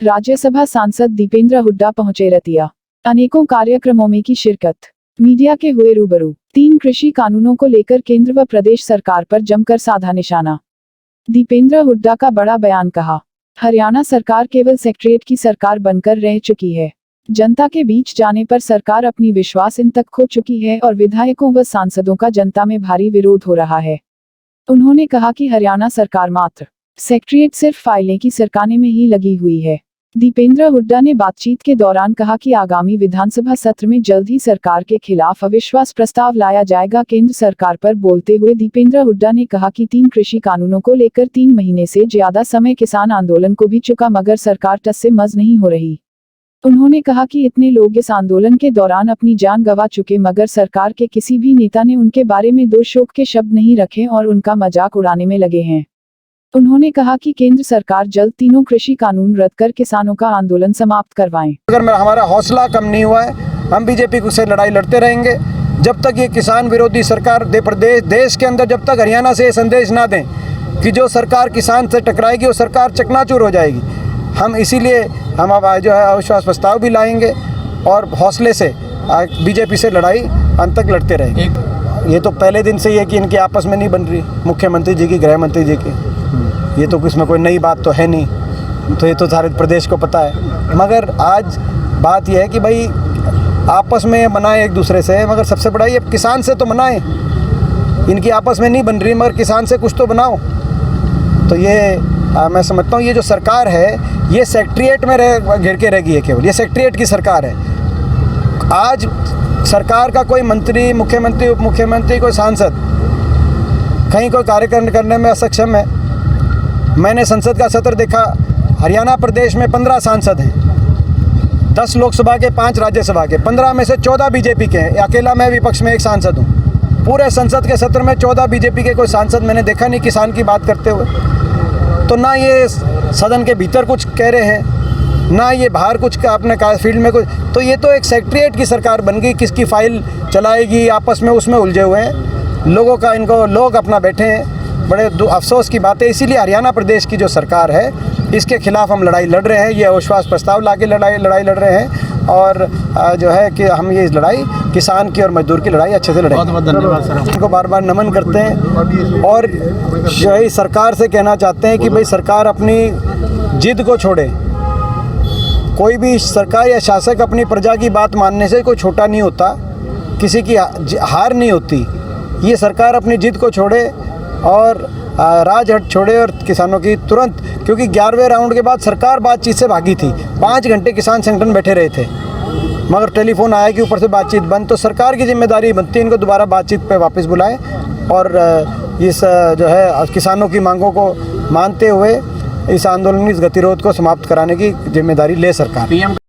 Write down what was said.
राज्यसभा सांसद दीपेंद्र हुड्डा पहुंचे रतिया। अनेकों कार्यक्रमों में की शिरकत। मीडिया के हुए रूबरू। 3 कृषि कानूनों को लेकर केंद्र व प्रदेश सरकार पर जमकर साधा निशाना। दीपेंद्र हुड्डा का बड़ा बयान, कहा हरियाणा सरकार केवल सेक्रेटरीट की सरकार बनकर रह चुकी है। जनता के बीच जाने पर सरकार अपनी विश्वास इन तक खो चुकी है और विधायकों व सांसदों का जनता में भारी विरोध हो रहा है। उन्होंने कहा कि हरियाणा सरकार मात्र सेक्रेटरीट सिर्फ फाइलें की सरकाने में ही लगी हुई है। दीपेंद्र हुड्डा ने बातचीत के दौरान कहा कि आगामी विधानसभा सत्र में जल्द ही सरकार के खिलाफ अविश्वास प्रस्ताव लाया जाएगा। केंद्र सरकार पर बोलते हुए दीपेंद्र हुड्डा ने कहा कि 3 कृषि कानूनों को लेकर 3 महीने से ज्यादा समय किसान आंदोलन को भी चुका मगर सरकार टस से मस नहीं हो रही। उन्होंने कहा कि इतने लोग इस आंदोलन के दौरान अपनी जान गंवा चुके मगर सरकार के किसी भी नेता ने उनके बारे में 2 शोक के शब्द नहीं रखे और उनका मजाक उड़ाने में लगे हैं। उन्होंने कहा कि केंद्र सरकार जल्द तीनों कृषि कानून रद्द कर किसानों का आंदोलन समाप्त करवाएं। अगर हमारा हौसला कम नहीं हुआ है, हम बीजेपी से लड़ाई लड़ते रहेंगे जब तक ये किसान विरोधी सरकार देश के अंदर, जब तक हरियाणा से ये संदेश ना दें कि जो सरकार किसान से टकराएगी वो सरकार चकनाचूर हो जाएगी। हम इसीलिए हम अब जो है अविश्वास प्रस्ताव भी लाएंगे और हौसले से बीजेपी से लड़ाई अंत तक लड़ते रहेंगे। ये तो पहले दिन से ही है कि इनकी आपस में नहीं बन रही, मुख्यमंत्री जी की, गृह मंत्री जी की। ये तो इसमें कोई नई बात तो है नहीं, तो ये तो सारे प्रदेश को पता है। मगर आज बात यह है कि भाई आपस में मनाएं एक दूसरे से, मगर सबसे बड़ा ये किसान से तो मनाएं। इनकी आपस में नहीं बन रही मगर किसान से कुछ तो बनाओ। तो ये मैं समझता हूँ ये जो सरकार है ये सेक्रेटरीट में घिर के रह गई है, केवल ये सेक्रेटरीट की सरकार है। आज सरकार का कोई मंत्री, मुख्यमंत्री, उप मुख्यमंत्री, कोई सांसद कहीं कोई कार्यक्रम करने में असक्षम है। मैंने संसद का सत्र देखा, हरियाणा प्रदेश में 15 सांसद हैं, 10 लोकसभा के, 5 राज्यसभा के, 15 में से 14 बीजेपी के हैं। अकेला मैं विपक्ष में एक सांसद हूँ। पूरे संसद के सत्र में 14 बीजेपी के कोई सांसद मैंने देखा नहीं किसान की बात करते हुए। तो ना ये सदन के भीतर कुछ कह रहे हैं, ना ये बाहर कुछ अपने फील्ड में कुछ। तो ये तो एक सेक्रेटरीट की सरकार बन गई, किसकी फाइल चलाएगी, आपस में उसमें उलझे हुए हैं लोगों का, इनको लोग अपना बैठे हैं। बड़े अफसोस की बात है। इसीलिए हरियाणा प्रदेश की जो सरकार है इसके खिलाफ हम लड़ाई लड़ रहे हैं। ये अविश्वास प्रस्ताव लाके लड़ाई लड़ रहे हैं और जो है कि हम ये लड़ाई किसान की और मजदूर की लड़ाई अच्छे से लड़ेंगे। बहुत धन्यवाद सर। उनको बार बार नमन करते हैं और यही सरकार से कहना चाहते हैं कि भाई सरकार अपनी जिद को छोड़े। कोई भी सरकार या शासक अपनी प्रजा की बात मानने से कोई छोटा नहीं होता, किसी की हार नहीं होती। ये सरकार अपनी जिद को छोड़े और राजहट छोड़े और किसानों की तुरंत, क्योंकि 11वें राउंड के बाद सरकार बातचीत से भागी थी। 5 घंटे किसान संगठन बैठे रहे थे मगर टेलीफोन आया कि ऊपर से बातचीत बंद। तो सरकार की जिम्मेदारी बनती है इनको दोबारा बातचीत पे वापस बुलाएं और इस जो है किसानों की मांगों को मानते हुए इस आंदोलन, इस गतिरोध को समाप्त कराने की जिम्मेदारी ले सरकार।